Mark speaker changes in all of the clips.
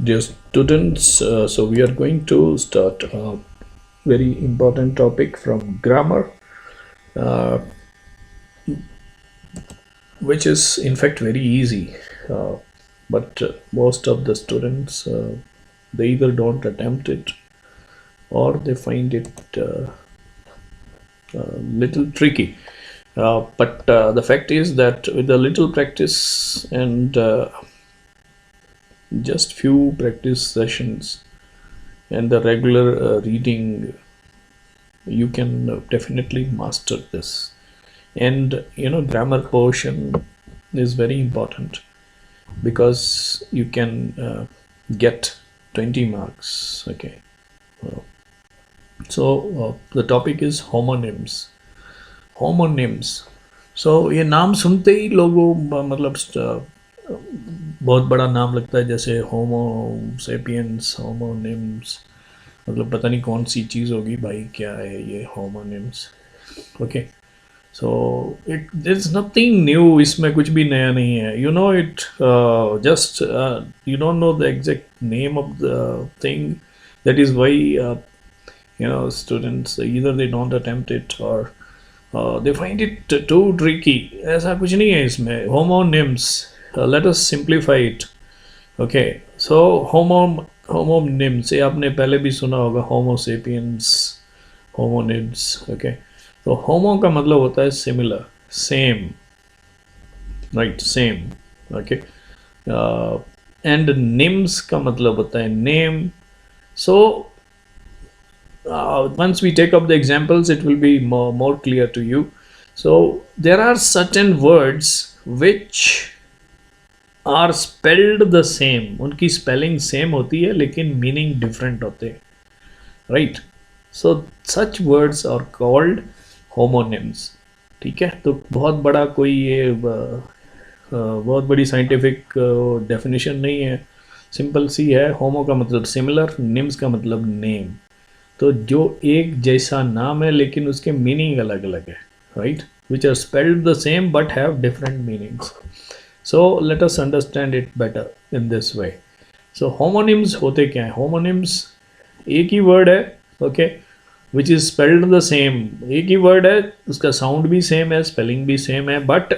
Speaker 1: Dear students, so we are going to start a very important topic from grammar, uh, which is in fact very easy. But most of the students they either don't attempt it or they find it little tricky. But the fact is that with a little practice and just few practice sessions and the regular reading, you can definitely master this. And grammar portion is very important because you can get 20 marks. Okay. Uh, the topic is homonyms. So ये नाम सुनते ही लोगों मतलब बहुत बड़ा नाम लगता है, जैसे होमो सेपियंस, होमोनिम्स, मतलब पता नहीं कौन सी चीज़ होगी भाई, क्या है ये homonyms. Okay, so it there is nothing new, इसमें कुछ भी नया नहीं है. You know it, just you don't know the exact name of the thing. That is why students either they don't attempt it or they find it too tricky. ऐसा कुछ नहीं है इसमें. Homonyms, let us simplify it. Okay, so homonyms ये आपने पहले भी सुना होगा, homo sapiens, homonids. Okay, तो homo का मतलब होता है similar, same, right, same. Okay, and nims का मतलब होता है name. So once we take up the examples, it will be more clear to you. So there are certain words which are spelled the same. उनकी spelling same होती है लेकिन meaning different होते हैं, right? So such words are called homonyms. ठीक है, तो बहुत बड़ा कोई ये बहुत बड़ी scientific definition नहीं है, सिंपल सी है. होमो का मतलब सिमिलर, निम्स का मतलब नेम. तो जो एक जैसा नाम है लेकिन उसके मीनिंग अलग अलग है, right, which are spelled the same but have different meanings. So let us understand it better in this way. So homonyms होते क्या है? होमोनिम्स एक ही वर्ड है, okay, which is spelled the same. एक ही वर्ड है, उसका साउंड भी सेम है, स्पेलिंग भी सेम है, बट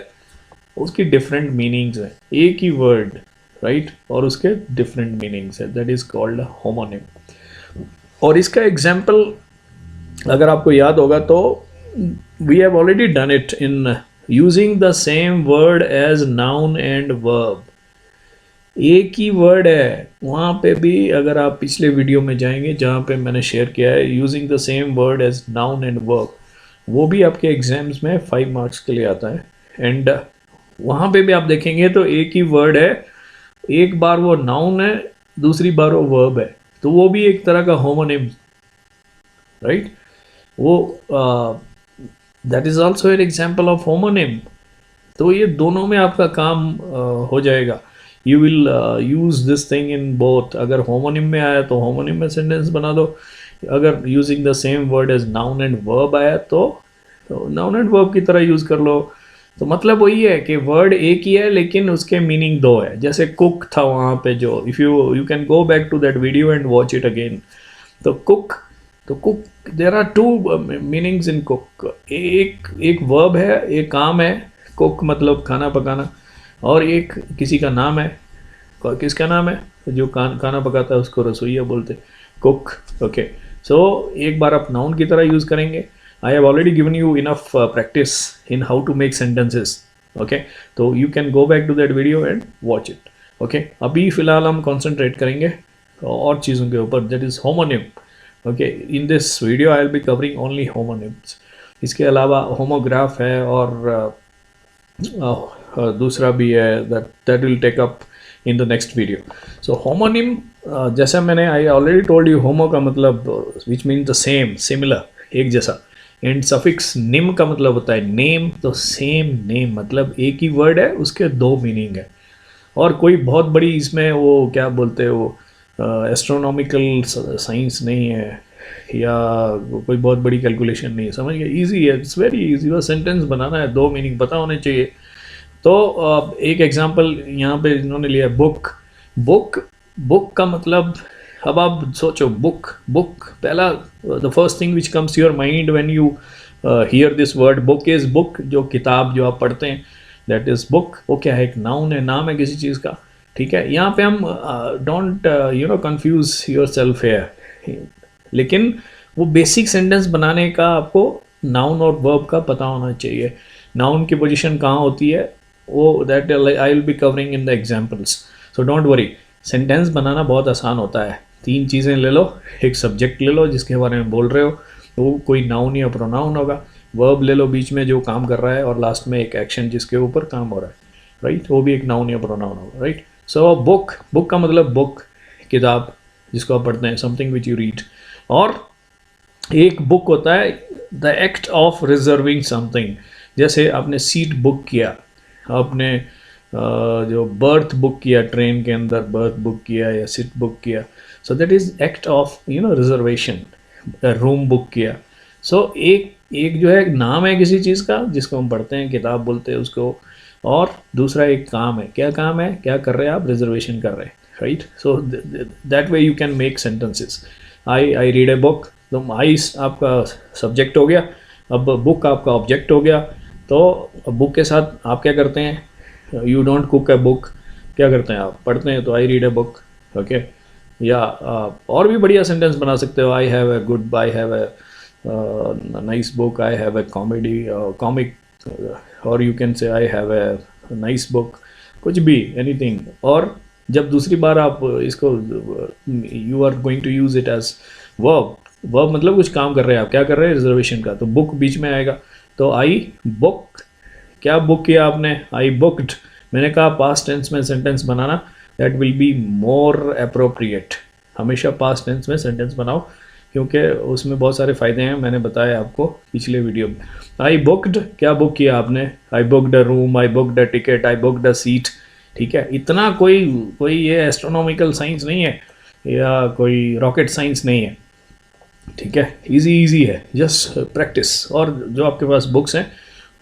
Speaker 1: उसकी डिफरेंट मीनिंग्स है. एक ही वर्ड, राइट, और उसके डिफरेंट मीनिंग्स है. That is called homonym. और इसका एग्जाम्पल अगर आपको याद होगा तो we have already done it in using the same word as noun and verb. एक ही वर्ड है, वहाँ पे भी अगर आप पिछले वीडियो में जाएंगे जहाँ पे मैंने शेयर किया है using the same word as noun and verb, वो भी आपके एग्जाम्स में 5 मार्क्स के लिए आता है. एंड वहाँ पे भी आप देखेंगे तो एक ही वर्ड है, एक बार वो नाउन है, दूसरी बार वो वर्ब है, तो वो भी एक तरह का होमोनिम, राइट. वो that is also an example of homonym. तो ये दोनों में आपका काम हो जाएगा. You will use this thing in both. अगर होमोनिम में आया तो होमोनिम में सेंटेंस बना दो. अगर using the same word as noun and verb आया तो नाउन एंड वर्ब की तरह यूज कर लो. तो मतलब वही है कि वर्ड एक ही है लेकिन उसके मीनिंग दो है. जैसे कुक था वहाँ पे, जो if you can go back to that video and watch it again. तो cook there are 2 meanings in cook. एक वर्ब है, एक काम है, कुक मतलब खाना पकाना, और एक किसी का नाम है. किसका नाम है? जो खाना पकाता है उसको रसोइया बोलते, कुक. ओके, सो एक बार आप नाउन की तरह यूज़ करेंगे. I have already given you enough practice in how to make sentences. Okay, so you can go back to that video and watch it. Okay, अभी फ़िलहाल हम concentrate करेंगे और चीज़ों के ऊपर, that is homonym. Okay, in this video I will be covering only homonyms. इसके अलावा homograph है और दूसरा भी है, that will take up in the next video. So homonym, जैसा मैंने I already told you, homo का मतलब which means the same, similar, एक जैसा. एंड सफिक्स निम का मतलब होता है नेम. तो सेम नेम मतलब एक ही वर्ड है, उसके 2 मीनिंग है. और कोई बहुत बड़ी इसमें वो क्या बोलते हैं, वो एस्ट्रोनॉमिकल साइंस नहीं है या कोई बहुत बड़ी कैलकुलेशन नहीं है. समझ गए? ईजी है, इट्स वेरी ईजी. बस सेंटेंस बनाना है, 2 मीनिंग पता होने चाहिए. तो एक एग्जांपल यहाँ पे इन्होंने लिया बुक. बुक बुक का मतलब, अब आप सोचो बुक, बुक पहला, the first thing which comes your mind when you here this word book is book, जो किताब जो आप पढ़ते हैं दैट इज बुक। वो क्या है, एक नाउन है, नाम है किसी चीज़ का, ठीक है। यहाँ पे हम don't confuse yourself here, लेकिन वो बेसिक सेंटेंस बनाने का आपको नाउन और वर्ब का पता होना चाहिए। नाउन की पोजीशन कहाँ होती है वो that I will be covering in the examples, so don't worry. Sentence बनाना बहुत आसान होता है। तीन चीज़ें ले लो, एक सब्जेक्ट ले लो जिसके बारे में बोल रहे हो, वो कोई नाउन या प्रोनाउन होगा। वर्ब ले लो बीच में जो काम कर रहा है, और लास्ट में एक एक्शन जिसके ऊपर काम हो रहा है, राइट, वो भी एक नाउन या प्रोनाउन होगा, राइट। सो बुक, बुक का मतलब बुक, किताब जिसको आप पढ़ते हैं, समथिंग विच यू रीड। और एक बुक होता है the act of reserving something, जैसे आपने सीट बुक किया, आपने जो बर्थ बुक किया, ट्रेन के अंदर बर्थ बुक किया या सीट बुक किया, so that is act of reservation. Room book किया, सो एक एक जो है नाम है किसी चीज़ का जिसको हम पढ़ते हैं, किताब बोलते हैं उसको, और दूसरा एक काम है। क्या काम है, क्या कर रहे हैं आप, रिजर्वेशन कर रहे हैं, right. So that way you can make sentences. I read a book, तो आई आपका सब्जेक्ट हो गया, अब बुक आपका ऑब्जेक्ट हो गया। तो बुक के साथ आप क्या करते हैं, you don't cook a book, क्या करते हैं आप, पढ़ते हैं, तो I read a book, okay. या और भी बढ़िया सेंटेंस बना सकते हो, I have a good, I have a nice book, I have a comedy comic, और you can say I have a nice book, कुछ भी, एनीथिंग। और जब दूसरी बार आप इसको, you are going to use it as verb, verb मतलब कुछ काम कर रहे हैं आप, क्या कर रहे हैं, रिजर्वेशन का, तो बुक बीच में आएगा। तो आई बुक, क्या बुक किया आपने, आई बुक्ड। मैंने कहा पास्ट टेंस में sentence banana, that will be more appropriate. हमेशा पास्ट टेंस में सेंटेंस बनाओ, क्योंकि उसमें बहुत सारे फ़ायदे हैं, मैंने बताया आपको पिछले वीडियो में। आई बुक्ड, क्या बुक किया आपने, I booked a room, I booked a ticket, I booked a seat, ठीक है। इतना कोई कोई ये एस्ट्रोनॉमिकल साइंस नहीं है या कोई रॉकेट साइंस नहीं है, ठीक है। इजी इजी है, जस्ट प्रैक्टिस। और जो आपके पास बुक्स हैं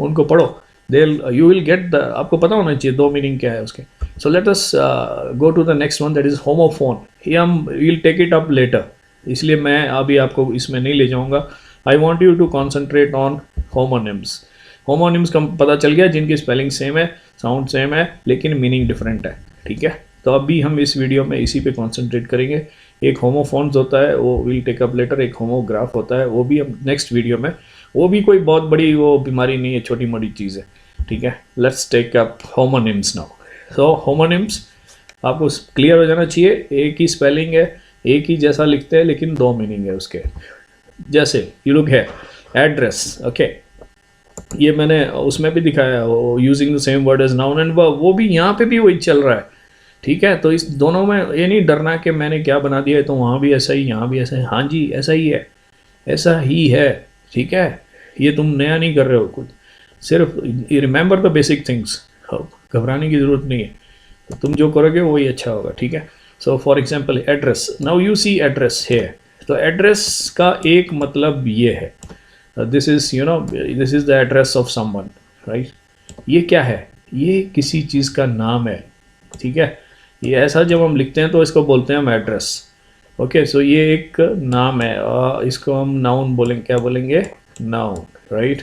Speaker 1: उनको पढ़ो, they you will get the, आपको पता होना चाहिए दो मीनिंग क्या है उसके। So let us go to the next one, that is homophone. ये हम will take it up later, इसलिए मैं अभी आपको इसमें नहीं ले जाऊंगा। I want you to concentrate on homonyms. Homonyms का पता चल गया, जिनकी स्पेलिंग सेम है, साउंड सेम है, लेकिन मीनिंग डिफरेंट है, ठीक है। तो अभी हम इस वीडियो में इसी पे कॉन्सेंट्रेट करेंगे। एक होमोफोन्स होता है, वो विल टेक अप लेटर। एक होमोग्राफ होता है, वो भी हम नेक्स्ट वीडियो में। वो भी कोई बहुत बड़ी वो बीमारी नहीं है, छोटी मोटी चीज़ है, ठीक है। Let's take up homonyms now. So homonyms आपको क्लियर हो जाना चाहिए, एक ही स्पेलिंग है, एक ही जैसा लिखते हैं, लेकिन दो मीनिंग है उसके। जैसे यू लुक है एड्रेस, ओके, ये मैंने उसमें भी दिखाया, using the same word as noun and verb, वो भी यहाँ पे भी वही चल रहा है, ठीक है। तो इस दोनों में ये नहीं डरना कि मैंने क्या बना दिया है, तो वहाँ भी ऐसा ही, यहाँ भी ऐसा ही। हाँ जी, ऐसा ही है, ऐसा ही है, ठीक है। ये तुम नया नहीं कर रहे हो कुछ, सिर्फ रिमेंबर द बेसिक थिंग्स, घबराने की ज़रूरत नहीं है। तो तुम जो करोगे वही अच्छा होगा, ठीक है। So for example address, now you see address है, तो एड्रेस का एक मतलब ये है, this is this is the address of someone, right. ये क्या है, ये किसी चीज़ का नाम है, ठीक है। ये ऐसा जब हम लिखते हैं तो इसको बोलते हैं हम एड्रेस, ओके। सो ये एक नाम है, इसको हम नाउन बोलेंगे, क्या बोलेंगे, नाउन, राइट।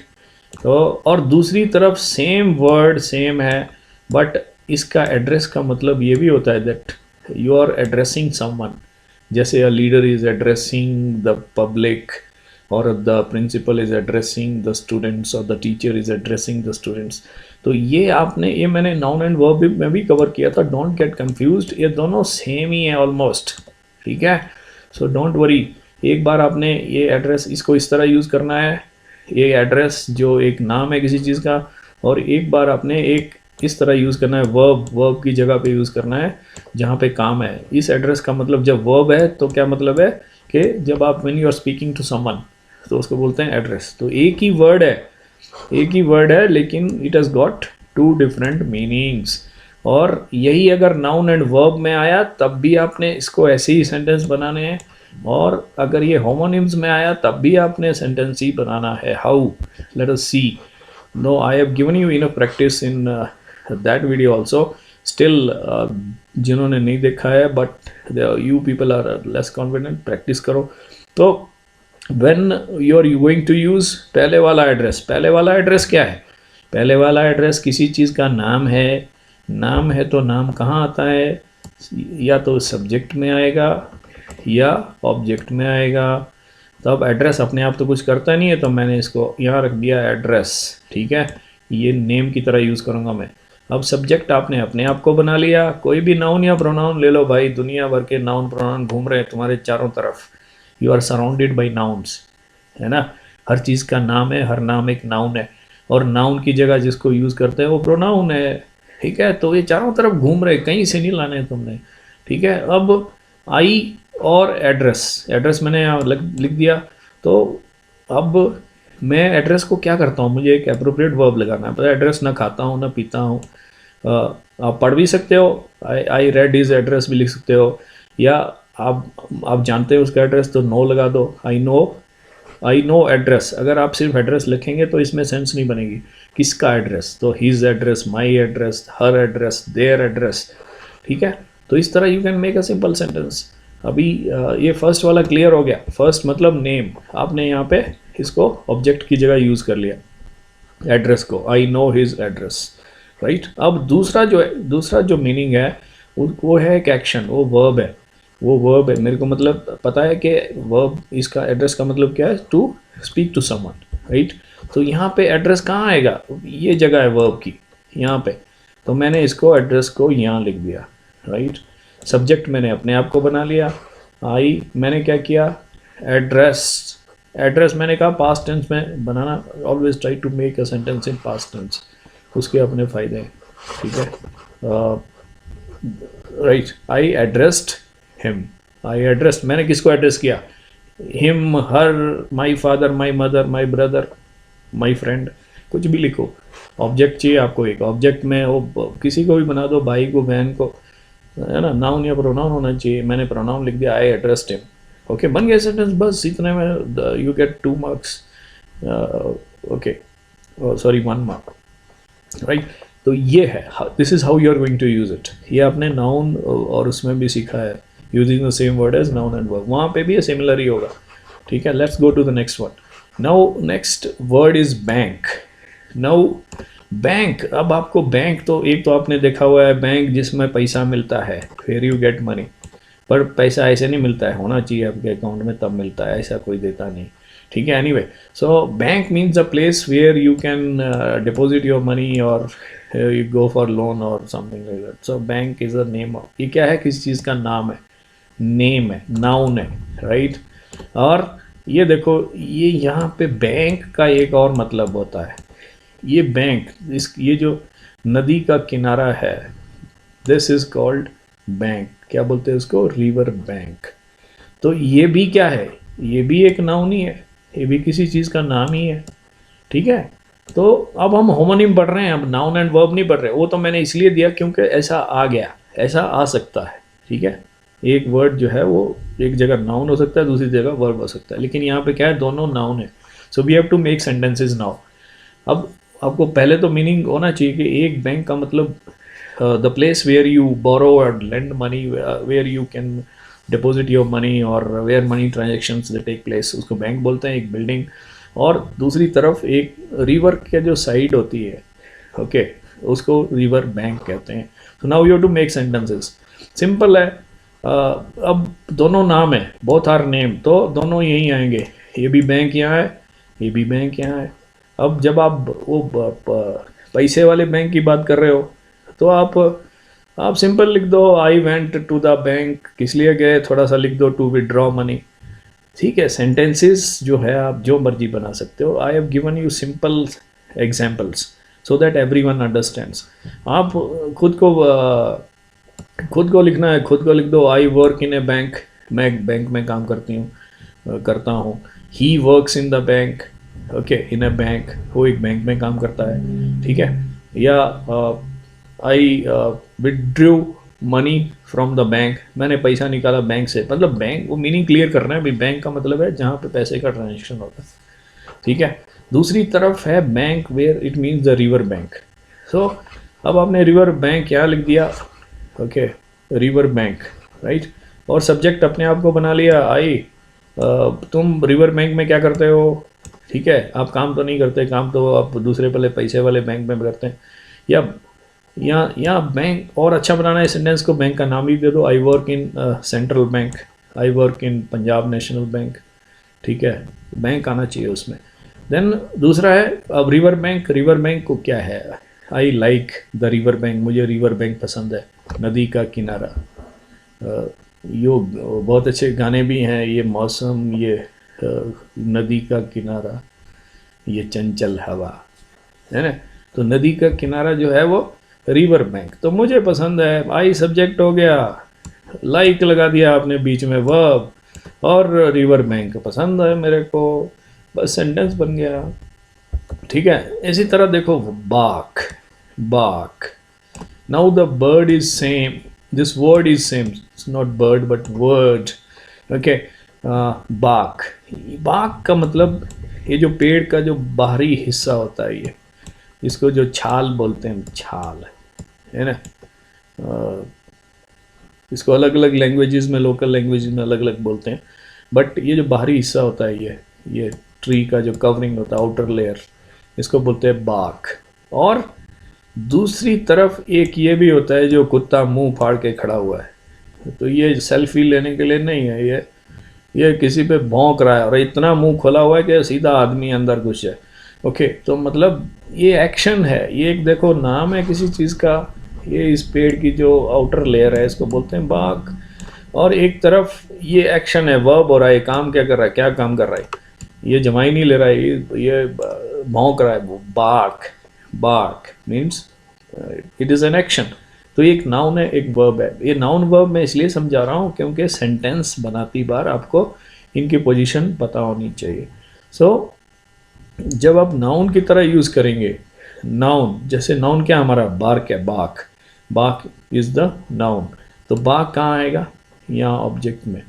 Speaker 1: तो और दूसरी तरफ सेम वर्ड सेम है, बट इसका एड्रेस का मतलब ये भी होता है that you are addressing someone. जैसे a leader is addressing the public, और the principal is addressing the students, और the teacher is addressing the students. तो ये आपने, ये मैंने नाउन एंड वर्ब भी में भी कवर किया था, डोंट गेट कंफ्यूज्ड, ये दोनों सेम ही है ऑलमोस्ट, ठीक है। सो डोंट वरी, एक बार आपने ये एड्रेस, इसको इस तरह यूज़ करना है, ये एड्रेस जो एक नाम है किसी चीज़ का, और एक बार आपने एक इस तरह यूज़ करना है, वर्ब, वर्ब की जगह पे यूज़ करना है जहाँ पे काम है। इस एड्रेस का मतलब जब वर्ब है तो क्या मतलब है कि जब आप when you are speaking to someone तो उसको बोलते हैं एड्रेस। तो एक ही वर्ड है, एक ही वर्ड है, लेकिन it has got two different meanings. और यही अगर नाउन एंड वर्ब में आया तब भी आपने इसको ऐसे ही सेंटेंस बनाने हैं, और अगर ये होमोनिम्स में आया तब भी आपने सेंटेंस ही बनाना है। How, let us see. No, I have given you enough practice in that video also. Still जिन्होंने नहीं देखा है but you people are less confident, practice करो। तो when you are going to use पहले वाला एड्रेस, पहले वाला एड्रेस क्या है? पहले वाला एड्रेस किसी चीज़ का नाम है, नाम है तो नाम कहाँ आता है? या तो सब्जेक्ट में आएगा या ऑब्जेक्ट में आएगा। तो अब एड्रेस अपने आप तो कुछ करता नहीं है, तो मैंने इसको यहाँ रख दिया एड्रेस, ठीक है, ये नेम की तरह यूज़ करूँगा मैं। अब सब्जेक्ट आपने अपने आप को बना लिया, कोई भी नाउन या प्रोनाउन ले लो भाई, दुनिया भर के नाउन प्रोनाउन घूम रहे हैं तुम्हारे चारों तरफ, you are surrounded by nouns, है ना। हर चीज़ का नाम है, हर नाम एक नाउन है, और नाउन की जगह जिसको यूज़ करते हैं वो प्रोनाउन है, ठीक है। तो ये चारों तरफ घूम रहे, कहीं से नहीं लाने तुमने, ठीक है। अब आई और एड्रेस, एड्रेस मैंने यहाँ लिख दिया। तो अब मैं एड्रेस को क्या करता हूँ, मुझे एक एप्रोप्रिएट वर्ब लगाना है। पता है, एड्रेस ना खाता हूँ ना पीता हूँ। आप पढ़ भी सकते हो, आई रेड हिज एड्रेस भी लिख सकते हो, या आप जानते हो उसका एड्रेस तो नो लगा दो, आई नो एड्रेस। अगर आप सिर्फ एड्रेस लिखेंगे तो इसमें सेंस नहीं बनेगी, किसका एड्रेस, तो his address, my address, her address, their address, ठीक है। तो इस तरह you can make a simple sentence. अभी ये फर्स्ट वाला क्लियर हो गया। फर्स्ट मतलब नेम, आपने यहाँ पे इसको ऑब्जेक्ट की जगह यूज़ कर लिया एड्रेस को, I know his address, right. अब दूसरा जो मीनिंग है वो है एक एक्शन, वो वर्ब है, वो वर्ब है। मेरे को मतलब पता है कि वर्ब, इसका एड्रेस का मतलब क्या है, to speak to someone, right. तो यहाँ पे एड्रेस कहाँ आएगा, ये जगह है वर्ब की, यहाँ पे। तो मैंने इसको एड्रेस को यहाँ लिख दिया, राइट। सब्जेक्ट मैंने अपने आप को बना लिया, आई मैंने क्या किया, एड्रेस, एड्रेस मैंने कहा पास्ट टेंस में बनाना, always try to make a sentence in past tense, उसके अपने फ़ायदे हैं, ठीक है, right. I addressed him, I addressed, मैंने किसको एड्रेस किया, him, her, my father, my mother, my brother, my friend, कुछ भी लिखो। ऑब्जेक्ट चाहिए आपको, एक ऑब्जेक्ट में वो किसी को भी बना दो, भाई को, बहन को, है ना। नाउन या प्रोनाउन होना चाहिए, मैंने प्रोनाउन लिख दिया, आई एड्रेस्ड हिम, ओके, बन गया सेंटेंस। बस इतने में you get 2 marks, okay, sorry 1 mark, right. तो ये है, this is how you are going to use it. ये आपने नाउन और उसमें भी सीखा है, using the same word as noun and verb, वहाँ पे भी ये सिमिलर ही होगा, ठीक है। Let's go to the next one. Now next word is bank. Now bank, अब आपको बैंक, तो एक तो आपने देखा हुआ है बैंक जिसमें पैसा मिलता है, वेयर यू गेट मनी, पर पैसा ऐसे नहीं मिलता है, होना चाहिए आपके अकाउंट में तब मिलता है, ऐसा कोई देता नहीं, ठीक है। Anyway, so bank means a place where you can deposit your money और यू गो फॉर लोन और something like that. So bank is a name of, ये क्या है, किसी चीज़ का नाम है, नेम है, नाउन है, राइट। और ये देखो, ये यहाँ पे बैंक का एक और मतलब होता है, ये बैंक, ये जो नदी का किनारा है, दिस इज कॉल्ड बैंक। क्या बोलते हैं उसको, रिवर बैंक। तो ये भी क्या है, ये भी एक नाउन ही है, ये भी किसी चीज़ का नाम ही है, ठीक है। तो अब हम होमोनिम पढ़ रहे हैं, अब नाउन एंड वर्ब नहीं पढ़ रहे। वो तो मैंने इसलिए दिया क्योंकि ऐसा आ गया, ऐसा आ सकता है, ठीक है। एक वर्ड जो है वो एक जगह नाउन हो सकता है, दूसरी जगह वर्ब हो सकता है, लेकिन यहाँ पे क्या है, दोनों नाउन है। So we have to make sentences now. अब आपको पहले तो मीनिंग होना चाहिए कि एक बैंक का मतलब the place where you borrow और lend money, where you can deposit your money और where money transactions they take place, उसको बैंक बोलते हैं, एक बिल्डिंग। और दूसरी तरफ एक रिवर के जो साइड होती है, ओके, उसको रिवर बैंक कहते हैं। तो now you have to make sentences, simple है। अब दोनों नाम है, बोथ आर नेम, तो दोनों यहीं आएंगे, ये भी बैंक यहाँ है, ये भी बैंक यहाँ है। अब जब आप वो पैसे वाले बैंक की बात कर रहे हो तो आप सिंपल लिख दो, I went to the bank, किस लिए गए, थोड़ा सा लिख दो, टू विड्रॉ मनी, ठीक है। सेंटेंसेस जो है आप जो मर्जी बना सकते हो। I have given you simple examples so that everyone understands. आप खुद को लिखना है, खुद को लिख दो, I work in A bank, मैं बैंक में काम करता हूँ। He works in the bank, okay, in a bank, वो एक बैंक में काम करता है, ठीक है। या I withdrew money from the bank, मैंने पैसा निकाला बैंक से, मतलब बैंक, वो मीनिंग क्लियर करना है भाई, बैंक का मतलब है जहाँ पे पैसे का ट्रांजेक्शन होता है, ठीक है। दूसरी तरफ है bank where it means the river bank. So अब आपने रिवर बैंक यहाँ लिख दिया, ओके, रिवर बैंक, राइट, और सब्जेक्ट अपने आप को बना लिया आई। तुम रिवर बैंक में क्या करते हो, ठीक है, आप काम तो नहीं करते, काम तो आप दूसरे वाले पैसे वाले बैंक में करते हैं। या बैंक और अच्छा बनाना है सेंटेंस को, बैंक का नाम ही दे दो, I work in central bank, I work in Punjab national bank, ठीक है, बैंक आना चाहिए उसमें। देन दूसरा है अब रिवर बैंक, रिवर बैंक को क्या है, I like the river bank, मुझे रिवर बैंक पसंद है, नदी का किनारा। यो बहुत अच्छे गाने भी हैं, ये मौसम, ये नदी का किनारा, ये चंचल हवा, है ना। तो नदी का किनारा जो है वो रिवर बैंक, तो मुझे पसंद है, आई सब्जेक्ट हो गया, लाइक लगा दिया आपने बीच में वर्ब, और रिवर बैंक पसंद है मेरे को, बस सेंटेंस बन गया, ठीक है। इसी तरह देखो बाक, बाक, now the bird is same, this word is same, it's not bird but word, okay. बाक, बाक का मतलब ये जो पेड़ का जो बाहरी हिस्सा होता है, ये इसको जो छाल बोलते हैं, छाल, है ना। इसको अलग अलग लैंग्वेजेस में, लोकल लैंग्वेजेस में अलग अलग बोलते हैं, बट ये जो बाहरी हिस्सा होता है, ये ट्री का जो कवरिंग होता है, आउटर लेयर, इसको बोलते हैं बाक। और दूसरी तरफ एक ये भी होता है जो कुत्ता मुंह फाड़ के खड़ा हुआ है, तो ये सेल्फी लेने के लिए नहीं है, ये किसी पे भौंक रहा है और इतना मुंह खोला हुआ है कि सीधा आदमी अंदर घुस जाए, ओके। तो मतलब ये एक्शन है, ये एक देखो नाम है किसी चीज़ का, ये इस पेड़ की जो आउटर लेयर है इसको बोलते हैं बाक, और एक तरफ ये एक्शन है, वर्ब हो रहा है, काम क्या कर रहा है, क्या काम कर रहा है, ये जमाई नहीं ले रहा है, ये भौंक रहा है, बाक, बाक means it is an action. तो ये एक नाउन है, एक वर्ब है। ये नाउन वर्ब मैं इसलिए समझा रहा हूँ क्योंकि सेंटेंस बनाती बार आपको इनकी पोजीशन पता होनी चाहिए। सो जब आप नाउन की तरह यूज़ करेंगे, नाउन जैसे नाउन क्या हमारा बार्क है, बाक, बाक इज़ द नाउन, तो बाक कहाँ आएगा, यहाँ ऑब्जेक्ट में,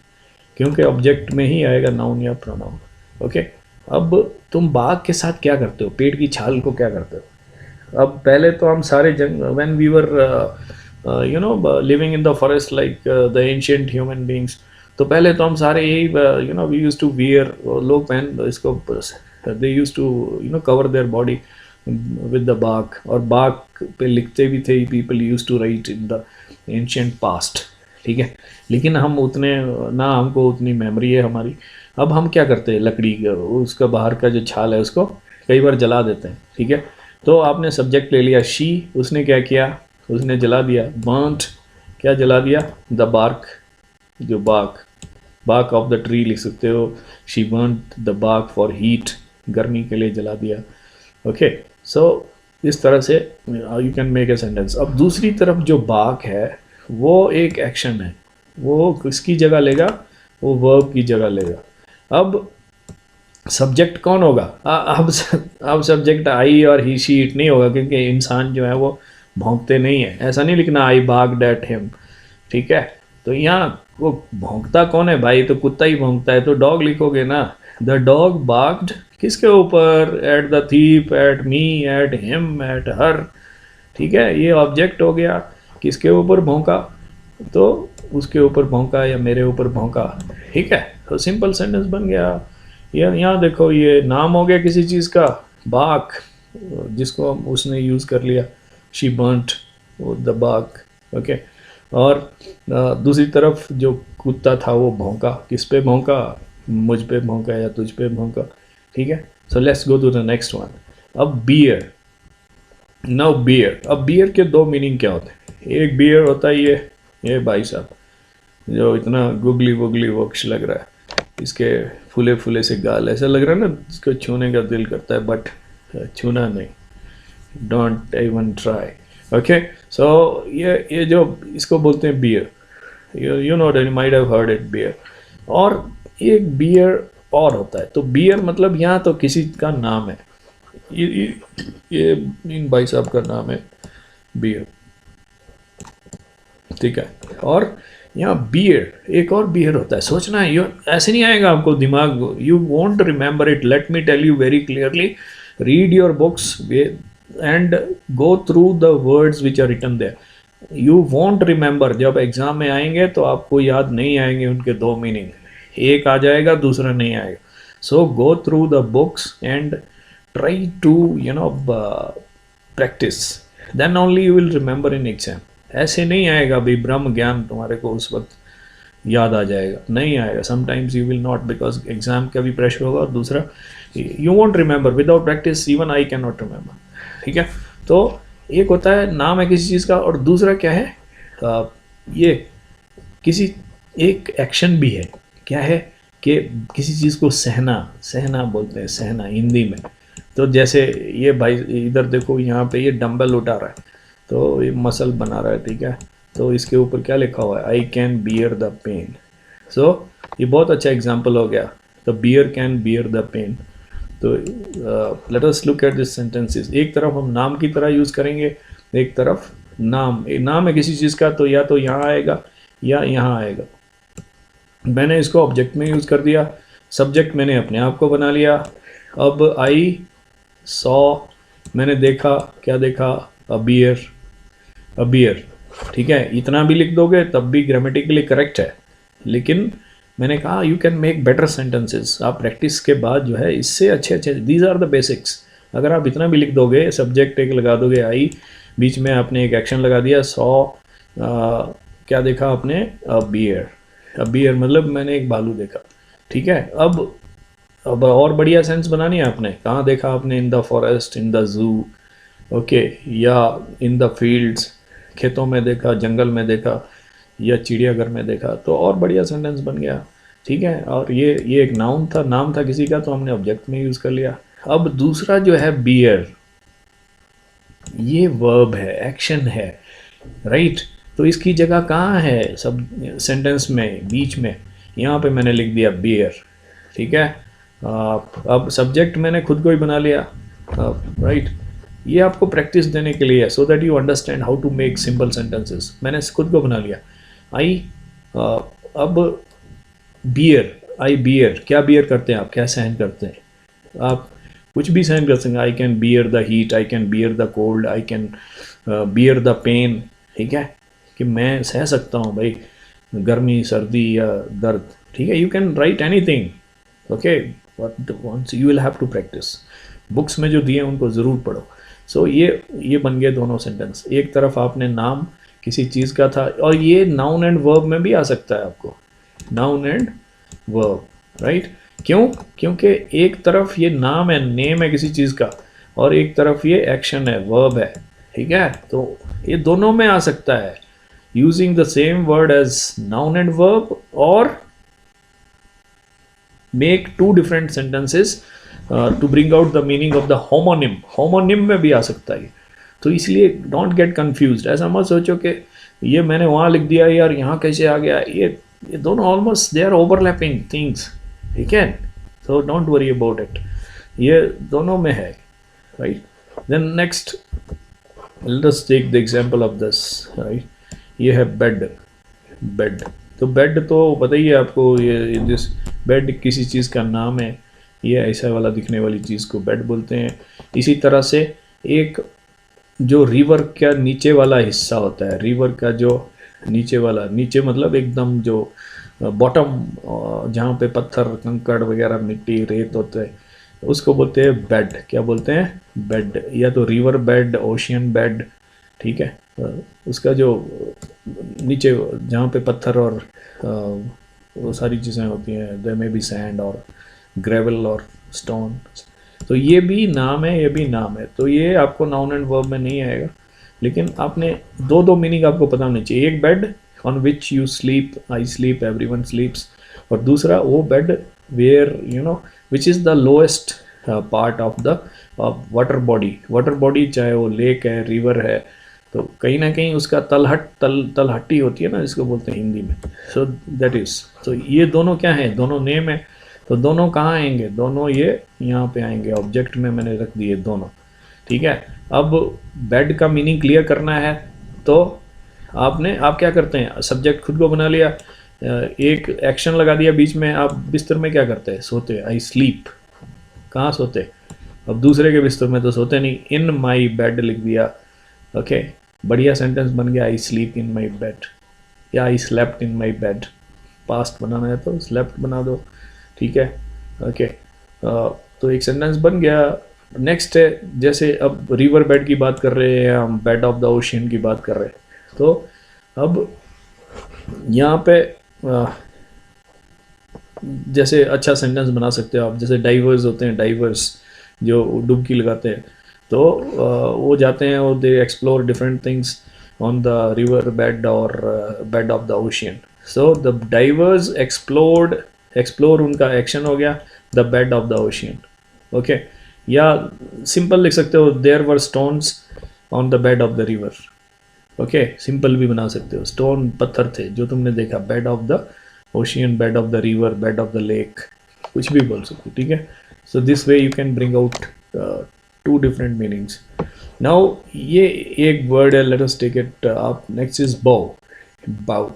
Speaker 1: क्योंकि ऑब्जेक्ट में ही आएगा नाउन या प्रोनाउन, ओके। अब तुम बाग के साथ क्या करते हो, पेड़ की छाल को क्या करते हो। अब पहले तो हम सारे when we were you know living in the forest like the ancient human beings, तो पहले तो हम सारे यही you know we use to wear, लोग पहन इसको, they use to you know cover their body with the bark, और बाग पे लिखते भी थे, people use to write in the ancient past, ठीक है। लेकिन हम उतने ना, हमको उतनी मेमोरी है हमारी, अब हम क्या करते हैं, लकड़ी उसका बाहर का जो छाल है उसको कई बार जला देते हैं, ठीक है। तो आपने सब्जेक्ट ले लिया शी, उसने क्या किया, उसने जला दिया, बर्न्ट, क्या जला दिया, द बार्क, जो bark, bark of the tree लिख सकते हो, she burnt the bark for heat, गर्मी के लिए जला दिया, ओके। सो इस तरह से you can make a sentence. अब दूसरी तरफ जो बार्क है वो एक एक्शन है, वो किसकी जगह लेगा, वो वर्ब की जगह लेगा। अब सब्जेक्ट कौन होगा, अब सब्जेक्ट आई और ही शी इट नहीं होगा, क्योंकि इंसान जो है वो भौंकते नहीं है, ऐसा नहीं लिखना आई बार्क्ड एट हिम, ठीक है। तो यहाँ वो भौंकता कौन है भाई, तो कुत्ता ही भौंकता है, तो डॉग लिखोगे ना, द डॉग बार्क्ड किसके ऊपर, at the thief, at me, at him, at her, ठीक है। ये ऑब्जेक्ट हो गया, किसके ऊपर भौंका, तो उसके ऊपर भौंका या मेरे ऊपर भौंका, ठीक है। तो सिंपल सेंटेंस बन गया। यहाँ देखो ये नाम हो गया किसी चीज़ का, बाक, जिसको उसने यूज़ कर लिया, शी बर्न्ट द बाक, ओके। और दूसरी तरफ जो कुत्ता था वो भौंका, किस पे भौंका, मुझ पे भौंका या तुझ पे भौंका, ठीक है। So let's go to the next one. अब बियर, नाउ बियर, अब बियर के दो मीनिंग क्या होते हैं, एक बियर होता है ये भाई साहब जो इतना गुगली वुगली वक्श लग रहा है, इसके फूले फूले से गाल, ऐसा लग रहा है ना इसको छूने का दिल करता है, बट छूना नहीं, डोंट इवन ट्राई, ओके। सो ये जो इसको बोलते हैं bear, you know that you might have heard it, bear. और एक बियर और होता है, तो बियर मतलब यहाँ तो किसी का नाम है, ये इन भाई साहब का नाम है बियर, ठीक है। और यहाँ बियर, एक और बियर होता है, सोचना है, ऐसे नहीं आएगा आपको दिमाग, you won't remember it, let me tell you very clearly, read your books, and go through the words which are written there. You won't remember, जब एग्जाम में आएंगे तो आपको याद नहीं आएंगे उनके दो मीनिंग, एक आ जाएगा दूसरा नहीं आएगा. So go through the books and try to practice, then only you will remember in exam. ऐसे नहीं आएगा भाई ब्रह्म ज्ञान तुम्हारे को उस वक्त याद आ जाएगा, नहीं आएगा. Sometimes you will not, because exam का भी प्रेशर होगा, और दूसरा you won't remember without practice. Even I can not remember. ठीक है, तो एक होता है नाम है किसी चीज़ का, और दूसरा क्या है, ये किसी एक एक्शन भी है. क्या है कि किसी चीज़ को सहना, सहना बोलते हैं, सहना हिंदी में. तो जैसे ये भाई इधर देखो, यहाँ पे ये डंबल उठा रहा है, तो ये मसल बना रहा है. ठीक है, तो इसके ऊपर क्या लिखा हुआ है, I can bear the pen. So ये बहुत अच्छा एग्जाम्पल हो गया, the bear can bear the pen. तो let us look at this sentences. एक तरफ हम नाम की तरह यूज़ करेंगे, एक तरफ नाम है किसी चीज़ का, तो या तो यहाँ आएगा या यहाँ आएगा. मैंने इसको ऑब्जेक्ट में यूज़ कर दिया, सब्जेक्ट मैंने अपने आप को बना लिया. अब आई सॉ, मैंने देखा, क्या देखा, अ बियर. ठीक है, इतना भी लिख दोगे तब भी ग्रामेटिकली करेक्ट है, लेकिन मैंने कहा you can make better sentences. आप प्रैक्टिस के बाद जो है इससे अच्छे दीज आर द बेसिक्स. अगर आप इतना भी लिख दोगे, सब्जेक्ट एक लगा दोगे आई, बीच में आपने एक एक्शन लगा दिया, सॉ, क्या देखा आपने, अ बियर मतलब मैंने एक भालू देखा. ठीक है, अब और बढ़िया सेंस बनानी है आपने. कहाँ देखा आपने, इन the forest, in the zoo, okay, या इन द फील्ड्स, खेतों में देखा, जंगल में देखा, या चिड़ियाघर में देखा. तो और बढ़िया सेंटेंस बन गया. ठीक है, और ये एक नाम था किसी का, तो हमने ऑब्जेक्ट में यूज़ कर लिया. अब दूसरा जो है बियर, ये वर्ब है, एक्शन है, राइट. तो इसकी जगह कहाँ है सब सेंटेंस में, बीच में. यहाँ पे मैंने लिख दिया बियर. ठीक है, अब सब्जेक्ट मैंने खुद को ही बना लिया, राइट. ये आपको प्रैक्टिस देने के लिए है, so that you understand how to make simple sentences. मैंने खुद को बना लिया आई. अब आई बियर, क्या बियर करते हैं आप, क्या सहन करते हैं आप, कुछ भी सहन कर सकते हैं. I can bear the heat, I can bear the cold, I can bear the pain. ठीक है, कि मैं सह सकता हूँ भाई गर्मी, सर्दी या दर्द. ठीक है, you can write anything. Okay, but once you will have to practice. Books में जो दिए उनको ज़रूर पढ़ो. सो ये बन गए दोनों सेंटेंस. एक तरफ आपने नाम किसी चीज़ का था, और ये नाउन एंड वर्ब में भी आ सकता है आपको, नाउन एंड वर्ब, राइट. क्यों, क्योंकि एक तरफ ये नाम है, नेम है किसी चीज़ का, और एक तरफ ये एक्शन है, वर्ब है. ठीक है, तो ये दोनों में आ सकता है, using the same word as noun and verb, और make two different sentences to bring out the meaning of the homonym में भी आ सकता है. तो इसलिए डोंट गेट कंफ्यूज्ड. ऐसा मत सोचो कि ये मैंने वहाँ लिख दिया यार, यहाँ कैसे आ गया. ये दोनों almost they are overlapping things. ठीक है, so don't worry about it, ये दोनों में है, right. Then next, let's take the example of this, right. ये है बेड. तो बेड तो बताइए आपको, ये दिस बेड किसी चीज़ का नाम है, ये ऐसा वाला दिखने वाली चीज़ को बेड बोलते हैं. इसी तरह से एक जो रिवर का नीचे वाला हिस्सा होता है, रिवर का जो नीचे मतलब एकदम जो बॉटम, जहाँ पे पत्थर, कंकड़ वगैरह, मिट्टी, रेत होते हैं, उसको बोलते हैं बेड. क्या बोलते हैं, बेड. या तो रिवर बेड, ओशियन बेड. ठीक है, उसका जो नीचे जहाँ पे पत्थर और वो सारी चीज़ें होती हैं, दे में भी सैंड और ग्रेवल और स्टोन. तो ये भी नाम है, ये भी नाम है. तो ये आपको नाउन एंड वर्ब में नहीं आएगा, लेकिन आपने दो मीनिंग आपको पता होनी चाहिए. एक bed on which you sleep, I sleep, everyone sleeps. और दूसरा वो bed where which is the lowest part of the water body. चाहे वो लेक है, रिवर है, तो कहीं ना कहीं उसका तलहट्टी होती है ना, जिसको बोलते हैं हिंदी में. सो दैट इज़, तो ये दोनों क्या है, दोनों नेम है. तो दोनों कहाँ आएंगे, दोनों ये यहाँ पे आएंगे, ऑब्जेक्ट में मैंने रख दिए दोनों. ठीक है, अब बेड का मीनिंग क्लियर करना है, तो आप क्या करते हैं, सब्जेक्ट खुद को बना लिया, एक एक्शन लगा दिया बीच में. आप बिस्तर में क्या करते हैं, सोते. I sleep. कहाँ सोते, अब दूसरे के बिस्तर में तो सोते नहीं, इन माई बेड लिख दिया, ओके, बढ़िया सेंटेंस बन गया, I sleep in my bed या I slept in my bed. Past बनाना है तो स्लेप्ट बना दो, ठीक है, ओके। तो एक सेंटेंस बन गया। नेक्स्ट है, जैसे अब रिवर बेड की बात कर रहे हैं हम, बेड ऑफ द ओशियन की बात कर रहे हैं, तो अब यहाँ पे जैसे अच्छा सेंटेंस बना सकते हो आप, जैसे डाइवर्स होते हैं, डाइवर्स जो डुबकी लगाते हैं, तो वो जाते हैं और they explore different things on the river bed और bed of the ocean. So the divers explored, explore उनका एक्शन हो गया, the bed of the ocean, okay. या सिंपल लिख सकते हो, there were stones on the bed of the river, okay, simple भी बना सकते हो, स्टोन पत्थर थे जो तुमने देखा, bed of the ocean, bed of the river, bed of the lake, कुछ भी बोल सकते हो, ठीक है। So this way you can bring out two different meanings. Now ये एक वर्ड है, let us take it up, next is bow, bow.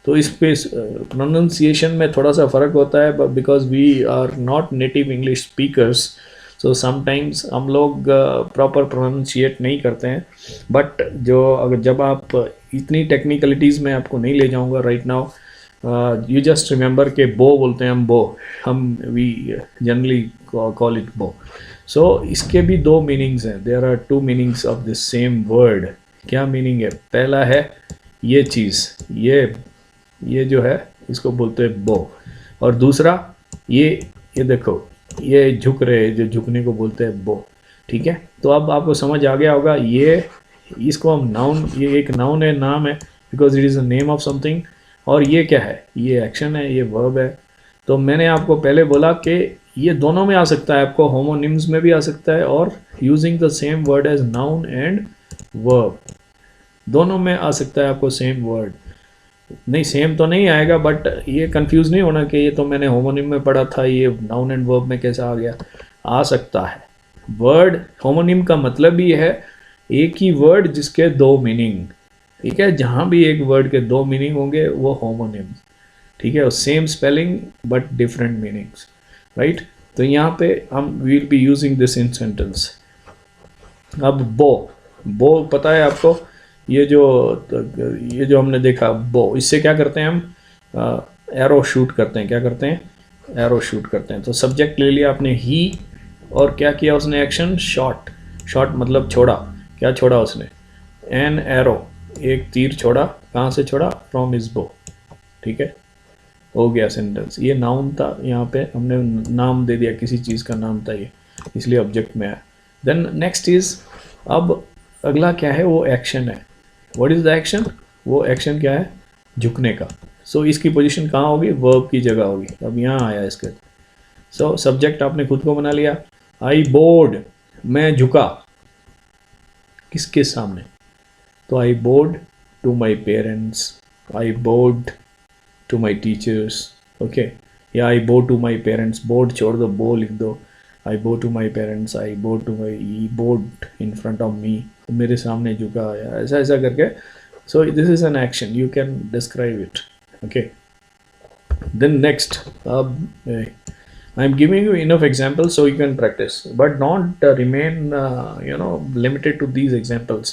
Speaker 1: तो इस पे प्रोनाउंसिएशन में थोड़ा सा फ़र्क होता है, because we are not native English speakers, so sometimes हम लोग प्रॉपर प्रोनाउंशिएट नहीं करते हैं। बट जो अगर जब आप इतनी टेक्निकलिटीज़ में आपको नहीं ले जाऊंगा right now, you just remember के बो बोलते हैं हम वी जनरली कॉल इट बो। सो इसके भी दो मीनिंग्स हैं, there are two meanings of this same word. क्या मीनिंग है? पहला है ये चीज़, ये जो है इसको बोलते हैं बो, और दूसरा ये देखो, ये झुक रहे, जो झुकने को बोलते हैं बो, ठीक है। तो अब आपको समझ आ गया होगा, ये इसको हम नाउन, ये एक नाउन है, नाम है, because it is a name of something, और ये क्या है? ये एक्शन है, ये वर्ब है। तो मैंने आपको पहले बोला कि ये दोनों में आ सकता है, आपको होमोनिम्स में भी आ सकता है, और using the same word as noun and verb, दोनों में आ सकता है आपको सेम वर्ड। नहीं, सेम तो नहीं आएगा, बट ये कंफ्यूज नहीं होना कि ये तो मैंने होमोनिम में पढ़ा था, ये नाउन एंड वर्ब में कैसे आ गया। आ सकता है। वर्ड होमोनिम का मतलब ही है एक ही वर्ड जिसके दो मीनिंग, ठीक है। जहाँ भी एक वर्ड के दो मीनिंग होंगे वो होमोनिम, ठीक है, same spelling but different meanings, right. तो यहाँ पे हम will be using this in sentence. अब बो पता है आपको, ये जो हमने देखा बो, इससे क्या करते हैं हम? एरो शूट करते हैं। क्या करते हैं? एरो शूट करते हैं। तो सब्जेक्ट ले लिया आपने ही, और क्या किया उसने? Action shot. शॉट मतलब छोड़ा। क्या छोड़ा उसने? एन एरो, एक तीर छोड़ा। कहाँ से छोड़ा? फ्रॉम हिज बो, ठीक है, हो गया सेंटेंस। ये नाउन था, यहाँ पे हमने नाम दे दिया, किसी चीज़ का नाम था ये, इसलिए ऑब्जेक्ट में आया। देन नेक्स्ट इज, अब अगला क्या है? वो एक्शन है। What is the action? वो एक्शन क्या है? झुकने का। सो इसकी पोजीशन कहाँ होगी? वर्ब की जगह होगी। अब यहाँ आया इसके। सो सब्जेक्ट आपने खुद को बना लिया। आई बोर्ड, मैं झुका। किसके सामने? तो I bowed to my parents, I bowed to my teachers, okay, या I bow to my parents. Board छोड़ दो, बो लिख दो। आई bow to my parents, I bow to my, he bowed in front of me, मेरे सामने झुका, या ऐसा ऐसा करके। So this is an action, you can describe it, okay. Then next, अब I am giving you enough examples so you can practice, but not remain limited to these examples.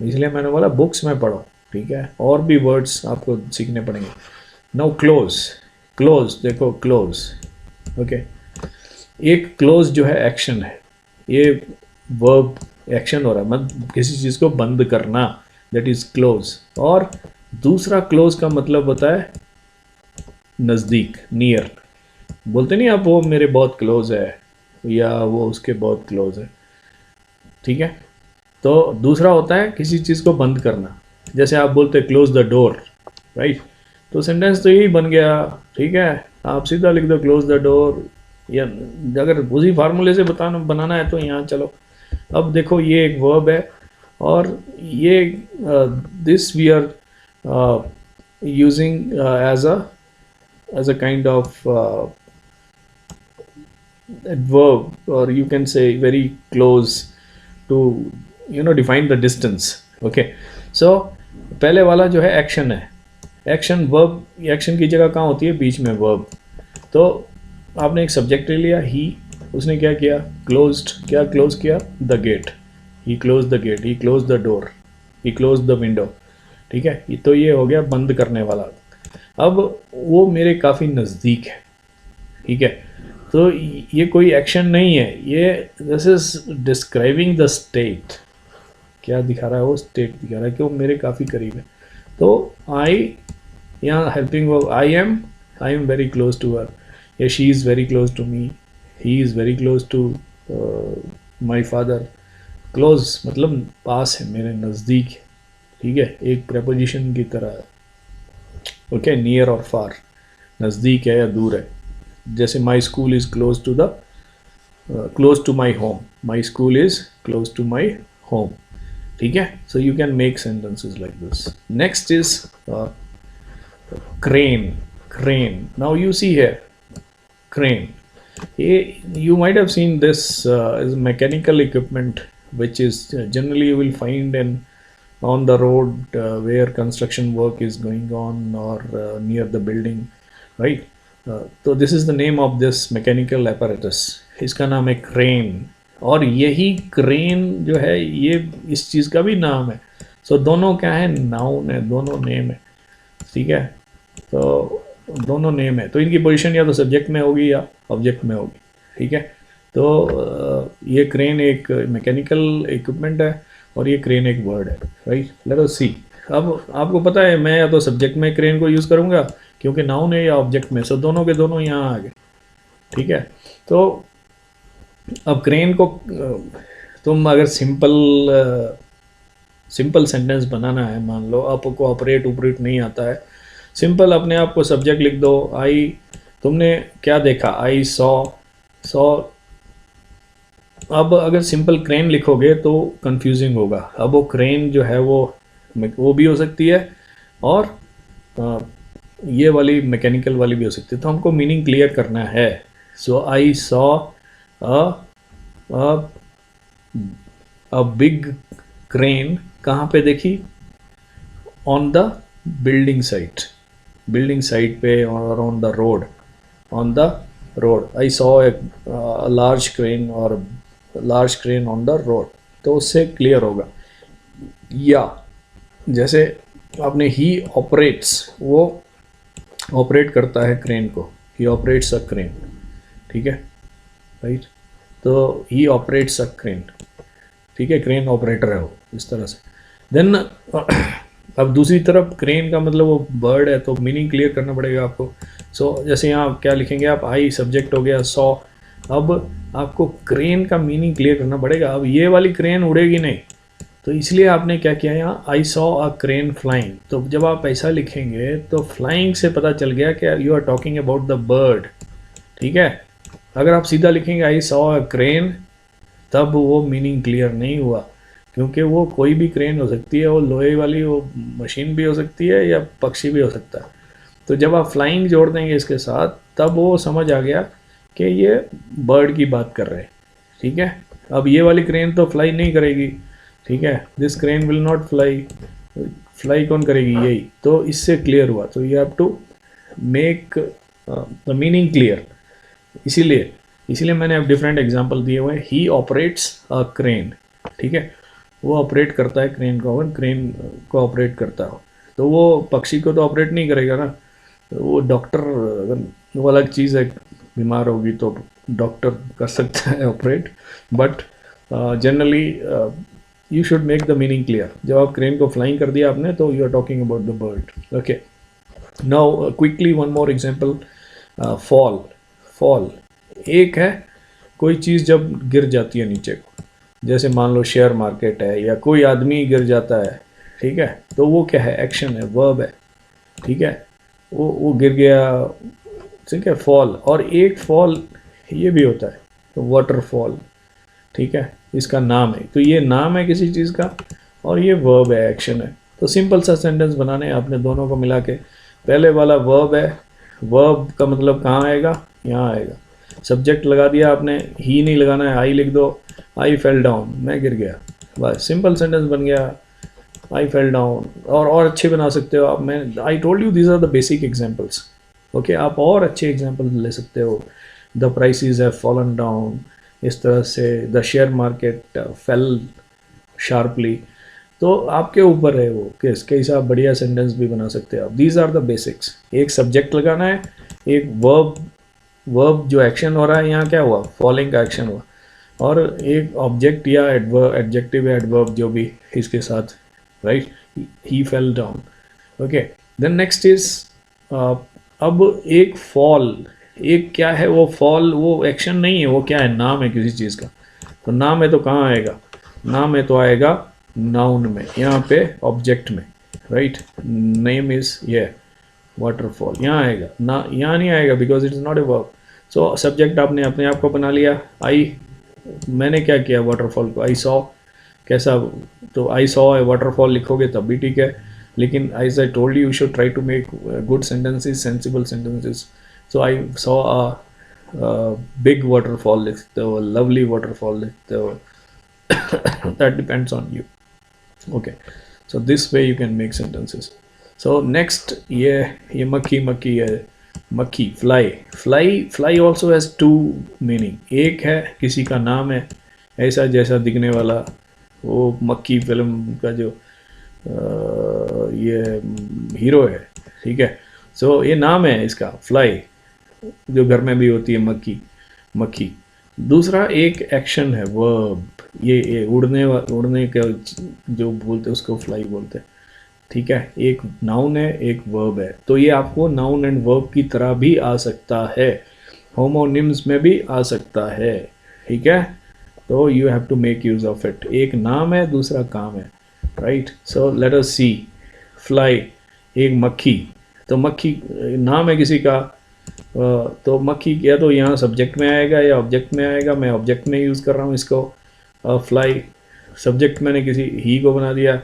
Speaker 1: इसलिए मैंने बोला बुक्स में पढ़ो, ठीक है, और भी वर्ड्स आपको सीखने पड़ेंगे। नाउ क्लोज, क्लोज देखो, क्लोज, ओके। एक क्लोज जो है एक्शन है, ये वर्ब एक्शन हो रहा है, मतलब किसी चीज़ को बंद करना, दैट इज क्लोज। और दूसरा क्लोज का मतलब होता है नज़दीक, नियर। बोलते नहीं आप, वो मेरे बहुत क्लोज है, या वो उसके बहुत क्लोज है, ठीक है। तो दूसरा होता है किसी चीज़ को बंद करना, जैसे आप बोलते क्लोज द डोर, राइट। तो सेंटेंस तो यही बन गया, ठीक है। आप सीधा लिख दो क्लोज द डोर, या अगर उसी फार्मूले से बनाना है तो यहाँ चलो। अब देखो, ये एक वर्ब है, और ये this we are using as a kind of adverb, or you can say very close to define the distance, okay. So पहले वाला जो है एक्शन है, एक्शन वर्ब, एक्शन की जगह कहाँ होती है? बीच में वर्ब। तो आपने एक सब्जेक्ट ले लिया ही, उसने क्या किया, क्लोज्ड, क्या क्लोज किया, the gate, he close the gate, he close the door, he close the window, ठीक है। तो ये हो गया बंद करने वाला। अब वो मेरे काफ़ी नज़दीक है, ठीक है। तो ये कोई एक्शन नहीं है, ये this is describing the state. क्या दिखा रहा है वो, स्टेट दिखा रहा है कि वो मेरे काफ़ी करीब है। तो आई, यहाँ helping verb, I am very close to her, या she is very close to me, he is very close to my father. Close मतलब पास है, मेरे नज़दीक है, ठीक है, एक प्रेपोजिशन की तरह है। ओके, नियर और फार, नज़दीक है या दूर है। जैसे my school is close to the, close to my home, my school is close to my home, ठीक है। So you can make sentences like this. Next is crane. Crane, now you see here, crane, you might have seen this as mechanical equipment which is generally you will find in on the road where construction work is going on or near the building, right? So this is the name of this mechanical apparatus, इसका नाम है crane। और यही crane जो है ये इस चीज़ का भी नाम है। सो दोनों क्या है, नाउन है, दोनों नेम है, ठीक है। तो दोनों नेम है, तो इनकी पोजीशन या तो सब्जेक्ट में होगी या ऑब्जेक्ट में होगी, ठीक है। तो ये क्रेन एक मैकेनिकल इक्विपमेंट है और ये क्रेन एक वर्ड है, राइट। लेट अस सी। अब आपको पता है मैं या तो सब्जेक्ट में क्रेन को यूज़ करूँगा क्योंकि नाउन है, या ऑब्जेक्ट में, सो दोनों के दोनों यहाँ आ गए, ठीक है। तो अब क्रेन को तुम अगर सिंपल सेंटेंस बनाना है, मान लो आपको ऑपरेट उपरेट नहीं आता है, सिंपल अपने आप को सब्जेक्ट लिख दो, आई, तुमने क्या देखा, आई सॉ। अब अगर सिंपल क्रेन लिखोगे तो कंफ्यूजिंग होगा। अब वो क्रेन जो है वो भी हो सकती है और ये वाली मैकेनिकल वाली भी हो सकती है, तो हमको मीनिंग क्लियर करना है। So I saw a big crane, कहाँ पे देखी, ऑन द बिल्डिंग साइट पे और on the road, on the road. I saw a large crane और large crane on the road, तो उससे क्लियर होगा। या जैसे आपने ही ऑपरेट्स, वो ऑपरेट करता है क्रेन को, ही ऑपरेट्स अ क्रेन, ठीक है, राइट। तो ही ऑपरेट्स अ क्रेन, ठीक है, क्रेन ऑपरेटर है वो, इस तरह से। देन अब दूसरी तरफ क्रेन का मतलब वो बर्ड है, तो मीनिंग क्लियर करना पड़ेगा आपको। सो जैसे यहाँ क्या लिखेंगे आप, आई सब्जेक्ट हो गया, सॉ। अब आपको क्रेन का मीनिंग क्लियर करना पड़ेगा। अब ये वाली क्रेन उड़ेगी नहीं, तो इसलिए आपने क्या किया यहाँ, आई सॉ अ क्रेन फ्लाइंग। तो जब आप ऐसा लिखेंगे तो फ्लाइंग से पता चल गया कि you are talking about the bird, ठीक है। अगर आप सीधा लिखेंगे आई सॉ अ क्रेन, तब वो मीनिंग क्लियर नहीं हुआ, क्योंकि वो कोई भी क्रेन हो सकती है, वो लोहे वाली वो मशीन भी हो सकती है या पक्षी भी हो सकता है। तो जब आप फ्लाइंग जोड़ देंगे इसके साथ, तब वो समझ आ गया कि ये बर्ड की बात कर रहे हैं, ठीक है। अब ये वाली क्रेन तो फ्लाई नहीं करेगी, ठीक है, this crane will not fly कौन करेगी, यही। तो इससे क्लियर हुआ। तो you have to make the meaning clear. इसीलिए मैंने अब डिफरेंट एग्जांपल दिए हुए हैं। ही ऑपरेट्स अ क्रेन, ठीक है, वो ऑपरेट करता है क्रेन को, अगर क्रेन को ऑपरेट करता हो तो वो पक्षी को तो ऑपरेट नहीं करेगा ना। वो डॉक्टर, अगर वो अलग चीज़ है, बीमार होगी तो डॉक्टर कर सकता है operate, but generally you should make the meaning clear. जब आप क्रेन को फ्लाइंग कर दिया आपने, तो you are talking about the bird, okay. Now quickly one more example, fall. एक है कोई चीज़ जब गिर जाती है नीचे को, जैसे मान लो शेयर मार्केट है या कोई आदमी गिर जाता है, ठीक है, तो वो क्या है, एक्शन है, वर्ब है, ठीक है। वो गिर गया, ठीक है, फॉल। और एक फॉल ये भी होता है, तो वाटरफॉल, ठीक है, इसका नाम है। तो ये नाम है किसी चीज़ का और ये वर्ब है, एक्शन है। तो सिंपल सा सेंटेंस बनाने हैं आपने दोनों को मिला के। पहले वाला वर्ब है, वर्ब का मतलब कहाँ आएगा, यहाँ आएगा। सब्जेक्ट लगा दिया आपने, ही नहीं लगाना है, आई लिख दो, आई फेल डाउन, मैं गिर गया, बस सिंपल सेंटेंस बन गया, आई फेल डाउन। और अच्छे बना सकते हो आप। मैं I told you these are the basic examples, okay. आप और अच्छे एग्जांपल ले सकते हो, the prices have fallen down, इस तरह से the share market fell sharply. तो आपके ऊपर है वो कि इसके हिसाब बढ़िया सेंटेंस भी बना सकते हैं आप। These are the basics. एक सब्जेक्ट लगाना है, एक वर्ब जो एक्शन हो रहा है, यहाँ क्या हुआ, फॉलोइंग का एक्शन हुआ, और एक ऑब्जेक्ट या एडजेक्टिव या एडवर्ब जो भी इसके साथ, right, he fell down. Okay, then next is अब एक फॉल, एक क्या है वो फॉल, वो एक्शन नहीं है, वो क्या है, नाम है किसी चीज़ का। तो नाम है तो कहाँ आएगा, नाम है तो आएगा नाउन में, यहाँ पे ऑब्जेक्ट में, राइट। नेम इज ये वाटरफॉल, यहाँ आएगा ना, यहाँ नहीं आएगा because it is not a verb. So subject आपने अपने आप को बना लिया। आई, मैंने क्या किया, वाटरफॉल को आई सॉ, कैसा, तो आई सॉ ए वाटरफॉल लिखोगे तब भी ठीक है, लेकिन as I told you should try to make good sentences, sensible sentences. So I saw a big waterfall लिखते हो, लवली वाटरफॉल लिखते हो, that depends on you. Okay, so this way you can make sentences. So next, ये मक्खी है, मक्खी, fly also has two meaning. एक है किसी का नाम है, ऐसा जैसा दिखने वाला, वो मक्खी फिल्म का जो ये हीरो है, ठीक है। सो ये नाम है इसका फ्लाई, जो घर में भी होती है मक्खी। दूसरा एक एक्शन है, वर्ब, ये उड़ने के जो बोलते हैं उसको फ्लाई बोलते हैं, ठीक है। एक नाउन है, एक वर्ब है, तो ये आपको नाउन एंड वर्ब की तरह भी आ सकता है, होमोनिम्स में भी आ सकता है, ठीक है। तो you have to make use of it. एक नाम है, दूसरा काम है, right. So let us see, fly, एक मक्खी, तो मक्खी नाम है किसी का, तो मक्खी या तो यहाँ सब्जेक्ट में आएगा या ऑब्जेक्ट में आएगा। मैं ऑब्जेक्ट में यूज़ कर रहा हूँ इसको, फ्लाई। सब्जेक्ट मैंने किसी ही को बना दिया,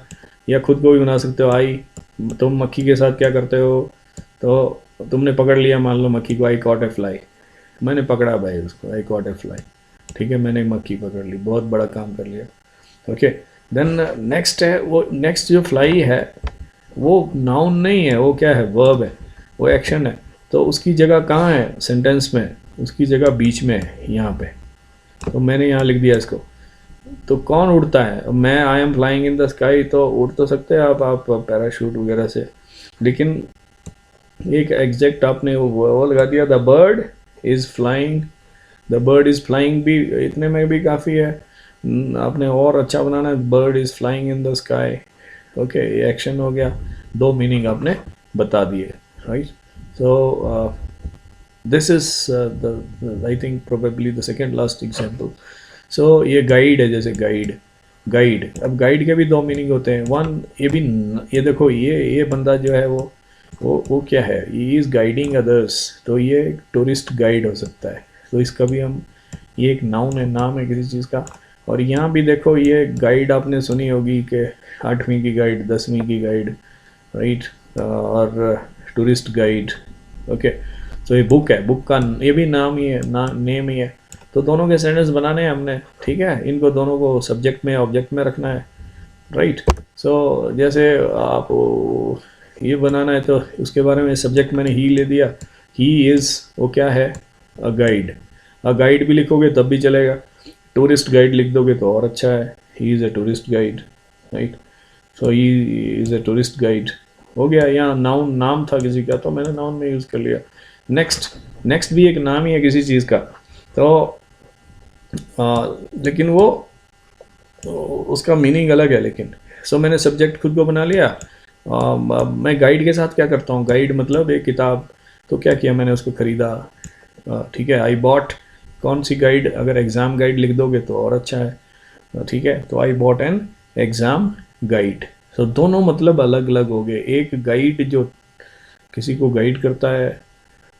Speaker 1: या खुद को भी बना सकते हो, आई। तुम मक्खी के साथ क्या करते हो, तो तुमने पकड़ लिया मान लो मक्खी को, आई कॉट ए फ्लाई, मैंने पकड़ा भाई उसको, आई कॉट ए फ्लाई, ठीक है, मैंने मक्खी पकड़ ली, बहुत बड़ा काम कर लिया। ओके, देन नेक्स्ट है, वो नेक्स्ट जो फ्लाई है वो नाउन नहीं है, वो क्या है, वर्ब है, वो एक्शन है। तो उसकी जगह कहाँ है सेंटेंस में, उसकी जगह बीच में है, यहाँ पे। तो मैंने यहाँ लिख दिया इसको। तो कौन उड़ता है, मैं, I am flying in the sky, तो उड़ तो सकते हैं आप पैराशूट वगैरह से, लेकिन एक एग्जैक्ट आपने वो लगा दिया, the bird is flying, the bird is flying भी इतने में भी काफ़ी है। आपने और अच्छा बनाना है, bird is flying in the sky. Okay, ये एक्शन हो गया, दो मीनिंग आपने बता दिए, right. So this is I think probably the second last example. So ये गाइड है, जैसे गाइड। अब गाइड के भी दो मीनिंग होते हैं। वन, ये देखो, ये बंदा जो है वो क्या है, ये इज़ गाइडिंग अदर्स, तो ये टूरिस्ट गाइड हो सकता है। तो इसका भी हम, ये एक नाउन है, नाम है किसी चीज़ का। और यहाँ भी देखो, ये गाइड आपने सुनी होगी कि 8वीं की गाइड, 10वीं की गाइड, राइट, और टूरिस्ट गाइड। ओके, तो ये बुक है, बुक का ये भी नाम ही है, नेम ही है। तो दोनों के सेंटेंस बनाने हैं हमने, ठीक है। इनको दोनों को सब्जेक्ट में ऑब्जेक्ट में रखना है, राइट। सो जैसे आप ये बनाना है तो उसके बारे में सब्जेक्ट मैंने ही ले दिया, ही इज़, वो क्या है, अ गाइड। अ गाइड भी लिखोगे तब भी चलेगा, टूरिस्ट गाइड लिख दोगे तो और अच्छा है, he is a tourist guide, right. So he is a tourist guide हो गया। यहाँ नाम था किसी का, तो मैंने नाउन में यूज़ कर लिया। नेक्स्ट भी एक नाम ही है किसी चीज़ का, तो लेकिन वो उसका मीनिंग अलग है, लेकिन मैंने सब्जेक्ट खुद को बना लिया। मैं गाइड के साथ क्या करता हूँ, गाइड मतलब एक किताब, तो क्या किया मैंने, उसको ख़रीदा, ठीक है, आई बॉट। कौन सी गाइड, अगर एग्ज़ाम गाइड लिख दोगे तो और अच्छा है, ठीक है। तो I bought N exam guide. तो दोनों मतलब अलग अलग हो गए। एक गाइड जो किसी को गाइड करता है,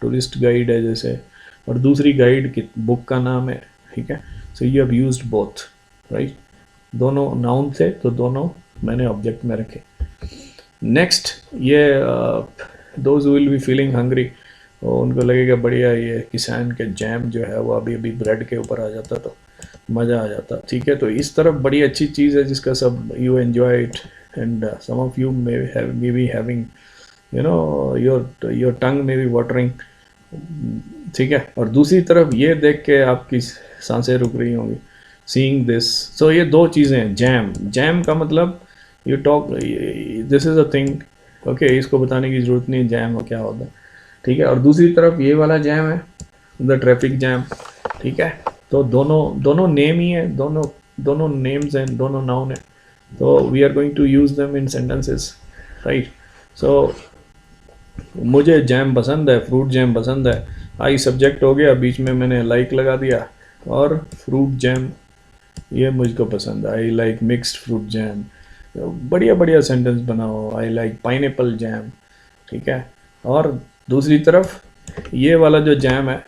Speaker 1: टूरिस्ट गाइड है जैसे, और दूसरी गाइड की बुक का नाम है, ठीक है। So you have used both, right. दोनों नाउन थे तो दोनों मैंने ऑब्जेक्ट में रखे। नेक्स्ट, ये those will be feeling hungry, उनको लगेगा बढ़िया, ये किसान के जैम जो है वो अभी ब्रेड के ऊपर आ जाता तो मज़ा आ जाता, ठीक है। तो इस तरफ बड़ी अच्छी चीज़ है जिसका सब you enjoy it, and some of you may be having, your tongue may be watering ठीक है, और दूसरी तरफ ये देख के आपकी सांसें रुक रही होंगी, सीइंग दिस। सो ये दो चीज़ें हैं। जैम, जैम का मतलब you talk, this is a thing, okay, इसको बताने की ज़रूरत नहीं जैम क्या होता है, ठीक है। और दूसरी तरफ ये वाला जैम है, द ट्रैफिक जैम, ठीक है। तो दोनों दोनों नेम ही है, दोनों दोनों नेम्स हैं, दोनों नाउन है। तो we are going to use them in sentences, right. So मुझे जैम पसंद है, फ्रूट जैम पसंद है, आई सब्जेक्ट हो गया, बीच में मैंने लाइक लगा दिया, और फ्रूट जैम ये मुझको पसंद है, I like mixed fruit jam. बढ़िया बढ़िया सेंटेंस बनाओ, आई लाइक पाइनएप्पल जैम, ठीक है। और दूसरी तरफ ये वाला जो जैम है,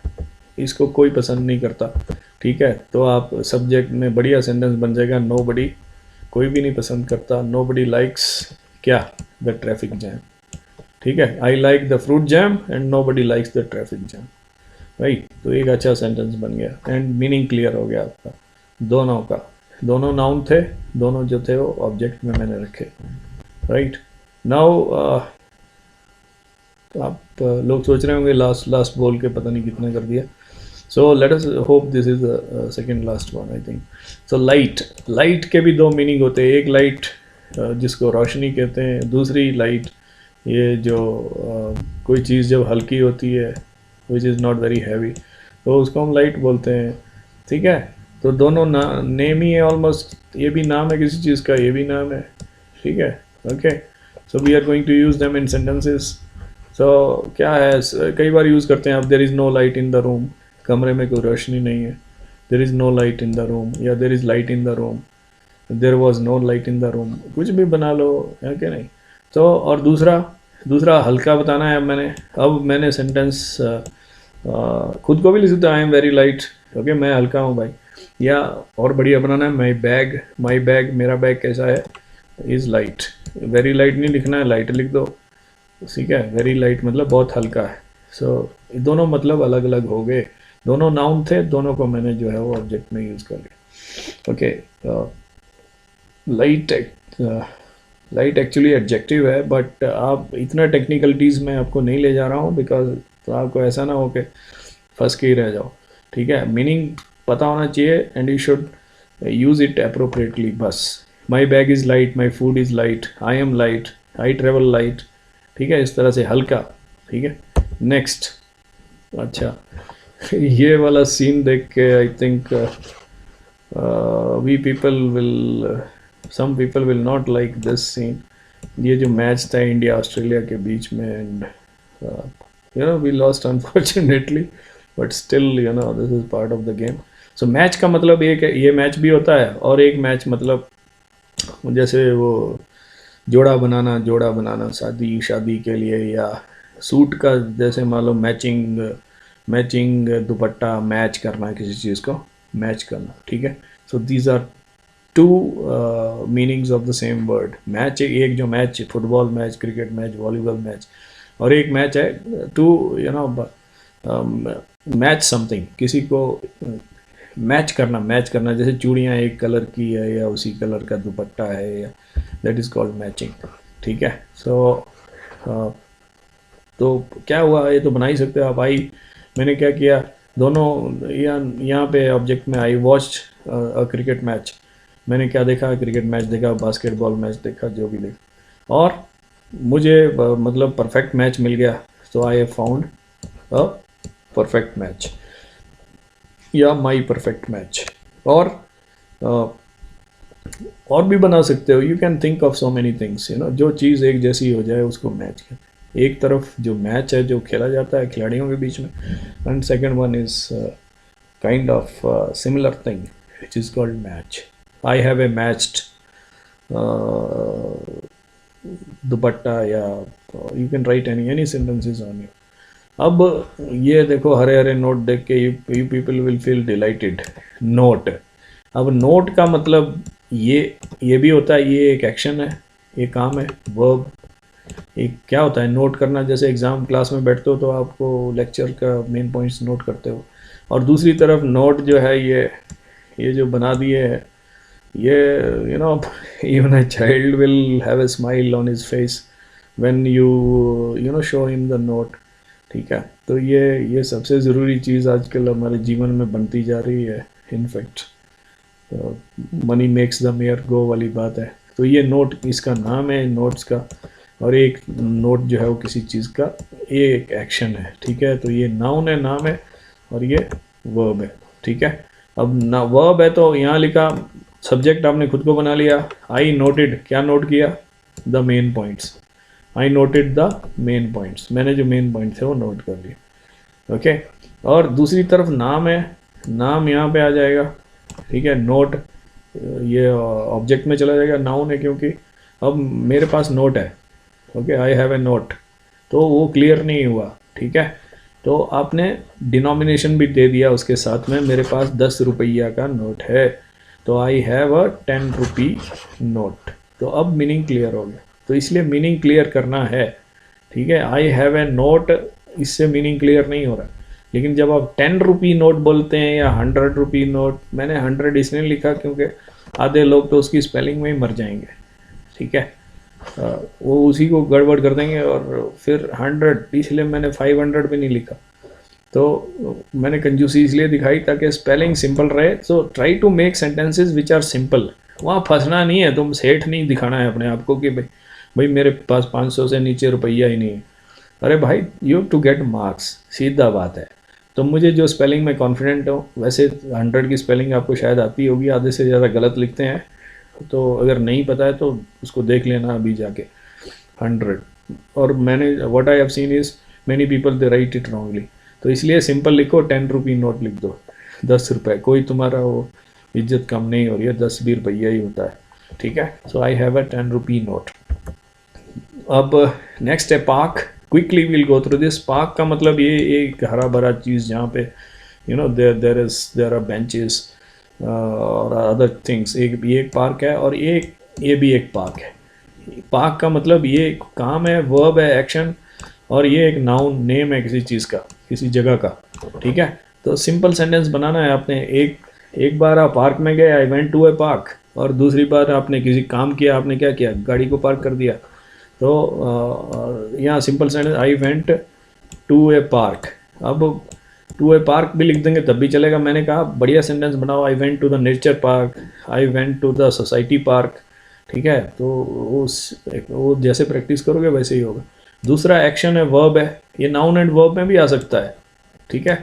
Speaker 1: इसको कोई पसंद नहीं करता, ठीक है। तो आप सब्जेक्ट में बढ़िया सेंटेंस बन जाएगा, नो बडी, कोई भी नहीं पसंद करता, नो बडी लाइक्स क्या, द ट्रैफिक जैम, ठीक है। I like the fruit jam and nobody likes the traffic jam, right. तो एक अच्छा सेंटेंस बन गया एंड मीनिंग क्लियर हो गया आपका दोनों का। दोनों नाउन थे, दोनों जो थे वो ऑब्जेक्ट में मैंने रखे, राइट। नाउ आप लोग सोच रहे होंगे लास्ट लास्ट बोल के पता नहीं कितना कर दिया। सो let us hope this is the second last one, I think. So light, light के भी दो मीनिंग होते हैं। एक लाइट जिसको रोशनी कहते हैं, दूसरी लाइट ये जो कोई चीज़ जब हल्की होती है, which is not very heavy, तो उसको हम लाइट बोलते हैं, ठीक है। तो दोनों नेम ही है ऑलमोस्ट, ये भी नाम है किसी चीज़ का, ये भी नाम है, ठीक है, okay. So we are going to use them in sentences. So क्या है, कई बार यूज़ करते हैं आप, there is no light in the room, कमरे में कोई रोशनी नहीं है, there is no light in the room, या there is light in the room, there was no light in the room, कुछ भी बना लो, है कि नहीं। तो और दूसरा दूसरा हल्का बताना है। अब मैंने सेंटेंस खुद को भी लिख सकता हूँ, आई एम वेरी लाइट, ओके, मैं हल्का हूँ भाई। या और बढ़िया बनाना है, माई बैग, मेरा बैग कैसा है, इज़ लाइट। वेरी लाइट नहीं लिखना है, लाइट लिख दो, ठीक है। वेरी लाइट मतलब बहुत हल्का है। सो दोनों मतलब अलग अलग हो गए, दोनों नाउन थे, दोनों को मैंने जो है वो ऑब्जेक्ट में यूज़ कर लिया, okay. Light, light actually adjective है, बट आप इतना टेक्निकलिटीज़ में आपको नहीं ले जा रहा हूँ, बिकॉज तो आपको ऐसा ना हो कि फंस के ही रह जाओ, ठीक है। मीनिंग पता होना चाहिए and you should use it appropriately, बस। My bag is light, my food is light, I am light, I travel light, ठीक है, इस तरह से हल्का, ठीक है। नेक्स्ट, अच्छा, ये वाला सीन देख के I think we people will, some people will not like this scene. ये जो मैच था इंडिया ऑस्ट्रेलिया के बीच में, and you know we lost unfortunately, but still you know this is part of the game. So match का मतलब ये match भी होता है, और एक मैच मतलब जैसे वो जोड़ा बनाना शादी के लिए, या सूट का जैसे मान लो मैचिंग मैचिंग दुपट्टा मैच करना, किसी चीज़ को मैच करना, ठीक है। So these are two meanings of the same word. Match एक जो match, football match, cricket match, volleyball match, और एक मैच है to you know match something, किसी को मैच करना, जैसे चूड़ियाँ एक कलर की है या उसी कलर का दुपट्टा है, या दैट इज़ कॉल्ड मैचिंग, ठीक है। सो तो क्या हुआ, ये तो बना ही सकते हो आप। आई, मैंने क्या किया, दोनों यहाँ पे ऑब्जेक्ट में, I watched a cricket match, मैंने क्या देखा, क्रिकेट मैच देखा, बास्केटबॉल मैच देखा, जो भी देखा, और मुझे मतलब परफेक्ट मैच मिल गया। So I have found a perfect match, या माई परफेक्ट मैच। और अ, और भी बना सकते हो, you can think of so many things, you know, जो चीज़ एक जैसी हो जाए उसको मैच कर। एक तरफ जो मैच है जो खेला जाता है खिलाड़ियों के बीच में, and second one is kind of similar thing which is called match. I have a matched dupatta, या you can write any sentences on you. अब ये देखो, हरे हरे नोट देख के you people will feel delighted. Note, अब नोट का मतलब ये भी होता है, ये एक एक्शन है, ये काम है, वर्ब। एक क्या होता है नोट करना, जैसे एग्ज़ाम क्लास में बैठते हो तो आपको लेक्चर का मेन पॉइंट्स नोट करते हो, और दूसरी तरफ नोट जो है ये जो बना दिए है, ये you know even a child will have a smile on his face when you know show him the note, ठीक है। तो ये सबसे ज़रूरी चीज़ आजकल हमारे जीवन में बनती जा रही है। In fact money makes the mare go वाली बात है। तो ये नोट इसका नाम है नोट्स का, और एक नोट जो है वो किसी चीज़ का ये एक एक्शन है, ठीक है। तो ये नाउन है, नाम है, और ये वर्ब है, ठीक है। अब ना वर्ब है तो यहाँ लिखा सब्जेक्ट आपने खुद को बना लिया। आई नोटेड, क्या नोट किया? The main points. I noted the main points, मैंने जो मेन पॉइंट थे वो नोट कर लिए, ओके। और दूसरी तरफ नाम है, नाम यहाँ पे आ जाएगा, ठीक है। नोट ये ऑब्जेक्ट में चला जाएगा, नाउन है क्योंकि अब मेरे पास नोट है, okay, I have A note, तो वो क्लियर नहीं हुआ, ठीक है। तो आपने डिनोमिनेशन भी दे दिया उसके साथ में, मेरे पास 10 रुपया का नोट है, तो आई हैव अ 10 रुपी नोट। तो अब मीनिंग क्लियर हो गया। तो इसलिए मीनिंग क्लियर करना है, ठीक है। आई हैव ए नोट, इससे मीनिंग क्लियर नहीं हो रहा। लेकिन जब आप 10 रुपी नोट बोलते हैं या 100 रुपी नोट, मैंने 100 इसलिए लिखा क्योंकि आधे लोग तो उसकी स्पेलिंग में ही मर जाएंगे, ठीक है। वो उसी को गड़बड़ कर देंगे और फिर 100, इसलिए मैंने 500 भी नहीं लिखा। तो मैंने कंजूसी इसलिए दिखाई ताकि स्पेलिंग सिंपल रहे। So try to make sentences which are simple. वहाँ फंसना नहीं है, तुम सेठ नहीं दिखाना है अपने आप को कि भाई मेरे पास 500 से नीचे रुपया ही नहीं है। अरे भाई, you have to get marks, सीधा बात है। तो मुझे जो स्पेलिंग में कॉन्फिडेंट हो, वैसे 100 की स्पेलिंग आपको शायद आती होगी, आधे से ज़्यादा गलत लिखते हैं। तो अगर नहीं पता है तो उसको देख लेना अभी जाके 100। और मैंने what I have seen is many people they right it wrongly. तो इसलिए सिंपल लिखो, 10 रुपी नोट लिख दो, 10 रुपये, कोई तुम्हारा वो इज्जत कम नहीं हो रही है, 10 भी रुपया ही होता है, ठीक है। So I have a 10 rupee note. अब नेक्स्ट है park. Quickly will go through this. Park का मतलब ये एक हरा भरा चीज़ जहाँ पे देर आर बेंचेस और अदर थिंग्स। ये एक पार्क है, और ये भी एक पार्क है। पार्क का मतलब ये काम है, वर्ब है, एक्शन, और ये एक नाउन, नेम है किसी चीज़ का, किसी जगह का, ठीक है। तो सिंपल सेंटेंस बनाना है आपने। एक बार आप पार्क में गए, I went to a park, और दूसरी बार आपने किसी काम किया, आपने क्या किया? गाड़ी को पार्क कर दिया। तो यहाँ simple sentence, I went to a park. अब टू ए पार्क भी लिख देंगे तब भी चलेगा। मैंने कहा बढ़िया सेंटेंस बनाओ, I went to the nature park, I went to the society park, ठीक है। तो वो जैसे प्रैक्टिस करोगे वैसे ही होगा। दूसरा एक्शन है, वर्ब है। ये नाउन एंड वर्ब में भी आ सकता है, ठीक है।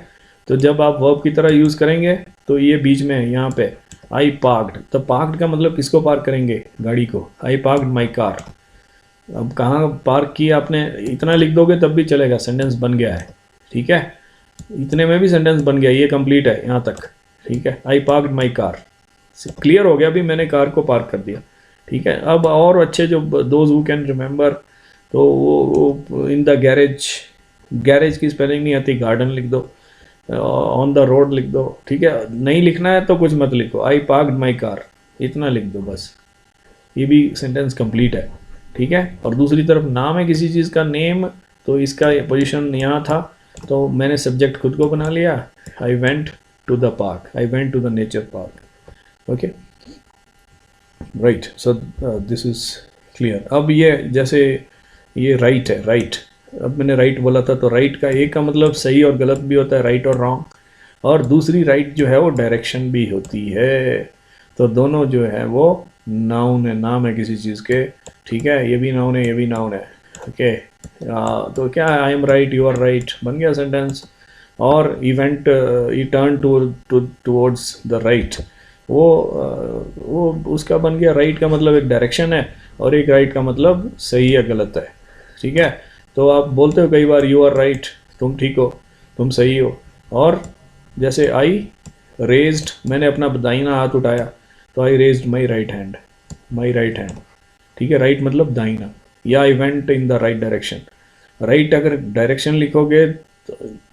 Speaker 1: तो जब आप वर्ब की तरह यूज़ करेंगे तो ये बीच में है, यहाँ पे आई पार्क्ड। तो पार्क्ड का मतलब किसको पार्क करेंगे? गाड़ी को। आई पार्क्ड माई कार। अब कहाँ पार्क किया आपने, इतना लिख दोगे तब भी चलेगा, सेंटेंस बन गया है, ठीक है। इतने में भी सेंटेंस बन गया, ये कंप्लीट है यहाँ तक, ठीक है। आई पार्क्ड माई कार, क्लियर हो गया, अभी मैंने कार को पार्क कर दिया, ठीक है। अब और अच्छे जो दोज हु कैन रिमेंबर, तो वो इन द गैरेज। गैरेज की स्पेलिंग नहीं आती, गार्डन लिख दो। ऑन द रोड लिख दो, ठीक है। नहीं लिखना है तो कुछ मत लिखो, आई पार्क्ड माई कार, इतना लिख दो बस, ये भी सेंटेंस कंप्लीट है, ठीक है। और दूसरी तरफ नाम है किसी चीज़ का, नेम, तो इसका पोजीशन यहाँ था, तो मैंने सब्जेक्ट खुद को बना लिया, I went to the park, I went to the nature park, okay, right. So this is clear. अब ये जैसे ये राइट है, राइट। अब मैंने राइट बोला था, तो राइट का एक का मतलब सही और गलत भी होता है, राइट और रॉन्ग। और दूसरी राइट जो है वो डायरेक्शन भी होती है। तो दोनों जो है वो नाउन है, नाम है किसी चीज़ के, ठीक है। ये भी नाउन है, ये भी नाउन है, ओके। तो क्या है, I am right, you are right, बन गया सेंटेंस। और he went, he turn towards the right, वो उसका बन गया। राइट का मतलब एक डायरेक्शन है, और एक राइट का मतलब सही या गलत है, ठीक है। तो आप बोलते हो कई बार, यू आर राइट, तुम ठीक हो, तुम सही हो। और जैसे आई रेज्ड, मैंने अपना दाहिना हाथ उठाया, तो I raised my right hand, my right hand, ठीक है। राइट मतलब दाहिना, या I went in the right direction. Right अगर डायरेक्शन लिखोगे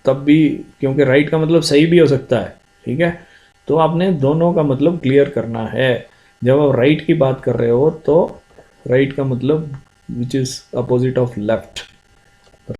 Speaker 1: तब भी, क्योंकि राइट का मतलब सही भी हो सकता है, ठीक है। तो आपने दोनों का मतलब क्लियर करना है। जब आप राइट की बात कर रहे हो तो राइट का मतलब which is opposite of left,